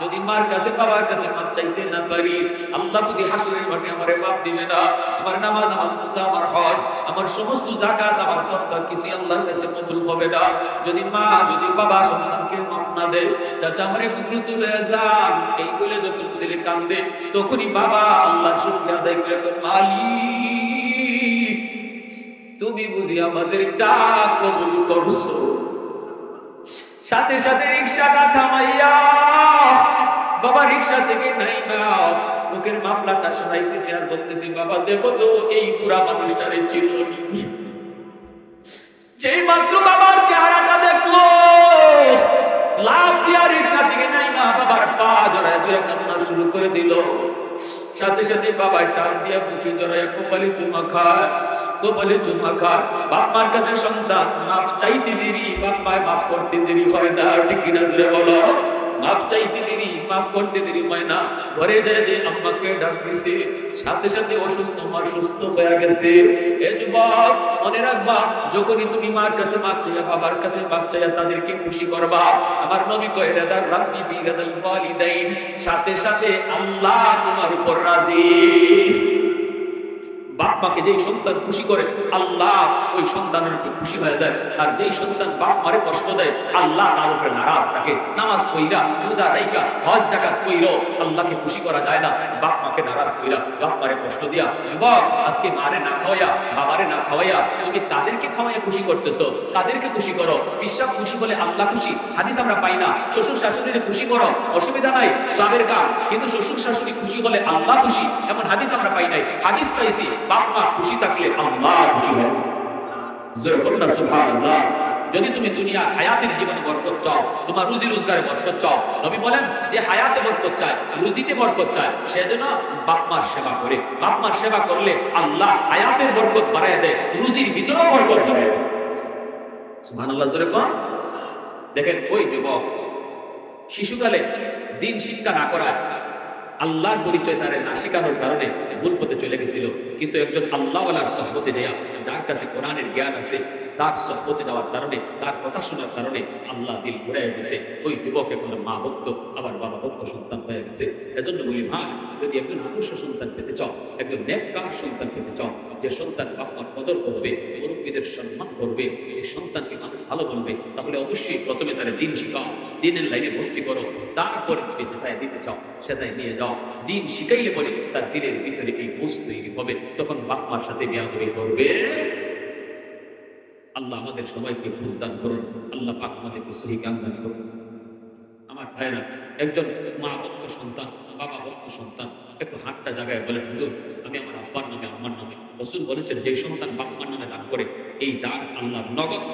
যদি মার কাছে বাবার কাছে মাপ চাইতে না পারি, আল্লাহ যদি হাসরের মাঠে আমারে মাপ দিবে না। আমার নামাজ, আমার রোজা, আমার হজ, আমার সমস্ত যাকাত, আমার সদকা কিছু আল্লাহর কাছে কবুল হবে না যদি মা যদি বাবা সন্তানকে মাপ না দেয়। চাচা আমারে দ্রুত লয়ে যান। এই বলে যখন ছেলে কান্দে তখনই বাবা আল্লাহর শুকরিয়া আদায় করে, মালিক তুমি বুঝি আমাদের ডাক কবুল করছো। সাথে সাথে রিকশাটা থামাইয়া বাবা রিকশা থেকে নাইমা মুখের মাফলাটা সরাইতেছে আর বলতেছি, বাবা দেখো তো এই পুরা মানুষটারে চিনি। যেই মাত্র বাবার চেহারাটা দেখলো লাভ দিয়া রিক্সা থেকে নাই মা বাবার পা জড়ায় ধরে কান্না শুরু করে দিল। সাথে সাথে বাবা টান দিয়ে বুকে জড়ায় কপালে চুমা খায়, কপালে চুমা খায়। বাপ মার কাছে সন্তান মাফ চাইতে দেরি, বাপ মায় মাফ করতে দেরি হয় না। ঠিক কিনা জুড়ে বলো? মাফ চাইতে দেরি, মাফ করতে দেরি হয় না। ঘরে যায় যে আম্মাকে ডাক দিছে, সাথে সাথে অসুস্থ মা সুস্থ হয়ে গেছে। এ যুবক মনে রাখবা, যখনই তুমি মার কাছে মাফ চাইয়া, বাবার কাছে মাফ চাইয়া তাদেরকে খুশি করবা, আমার নবী কয় রাদার রাব্বি ফি রাদাল ওয়ালিদাইন, সাথে সাথে আল্লাহ তোমার উপর রাজি। বাপ মাকে যেই সন্তান খুশি করে আল্লাহ ওই সন্তানের উপর খুশি হয়ে যায়। আর যেই সন্তান বাপ মারে কষ্ট দেয় আল্লাহ তার উপরে নারাজ থাকে। নামাজ কইরা, রোজা রাইখা, হজ যাকাত কইরো আল্লাহকে খুশি করা যায় না। বাপ মাকে নারাজ কইরা, বাপ মারে কষ্ট দিয়া, যুবক আজকে মারে না খাওয়াইয়া, বাবারে না খাওয়াইয়া তুমি তাদেরকে খাওয়াইয়া খুশি করতেছো, তাদেরকে খুশি করো। বিশ্বাস খুশি হলে আল্লাহ খুশি, হাদিস আমরা পাই না। শ্বশুর শাশুড়িকে খুশি করো, অসুবিধা নাই, সবের কাম, কিন্তু শ্বশুর শাশুড়ি খুশি হলে আল্লাহ খুশি, এমন হাদিস আমরা পাই নাই। হাদিস পাইছি বাপ মা খুশি থাকলে আল্লাহ খুশি হয়ে যায়। জোরে বলুন না সুবহানাল্লাহ। যদি তুমি দুনিয়ার হায়াতের জীবনে বরকত চাও, তোমার রুজি রোজগারে বরকত চাও, নবী বলেন যে হায়াতে বরকত চায়, রুজিতে বরকত চায়, সেজন্য বাপ মার সেবা করে। বাপ মার সেবা করলে আল্লাহ হায়াতের বরকত বাড়ায় দেয়, রুজির ভিতরেও বরকত বাড়ায় দেয়। সুবহানাল্লাহ জোরে কোন। দেখেন ওই যুবক শিশুকালে দিন শিক্ষা না করায়, আল্লাহর পরিচয় তারে না শেখানোর কারণে ভুল পথে চলে গেছিল। কিন্তু একজন আল্লাহওয়ালার সহবতে যাওয়া, যার কাছে কোরআনের জ্ঞান আছে, তার সহবতে যাওয়ার কারণে, তার কথা শোনার কারণে আল্লাহ দিল ঘুরাই দিয়েছে। ওই যুবক এখন মা ভক্ত, আবার বাবা ভক্ত সন্তান হয়ে গেছে। এজন্য বলি ভাই, যদি একজন আদর্শ সন্তান পেতে চাও, একজন নেককার সন্তান পেতে চাও, যে সন্তান বাপ মার কদর করবে, মুরব্বীদের সম্মান করবে, এই সন্তানকে মানুষ ভালো বলবে, তাহলে অবশ্যই প্রথমে তারা দিন শিখাও, দিনের লাইনে ভর্তি করো। তারপরে তুমি যেটাই দিতে চাও সেটাই নিয়ে যাও। দিন শিখাইলে পরে তার দিনের ভিতরে এই বোঝ তৈরি হবে, তখন বাপ মার সাথে বেয়াদবি করবে। আল্লাহ আমাদের সবাইকে বুঝ দান করুন, আল্লাহ পাক আমাদেরকে সহি জ্ঞান দান করুন। আমার ভাইরা, একজন মা ভক্ত সন্তান, বাবা ভক্ত সন্তান একটু হাতটা জায়গায় বলেন, হুজুর আমি আমার আব্বার নামে, আম্মার নামে। রাসূল বলেছেন যে সন্তান বাপ মার নামে দান করে, এই দান আল্লাহ নগদ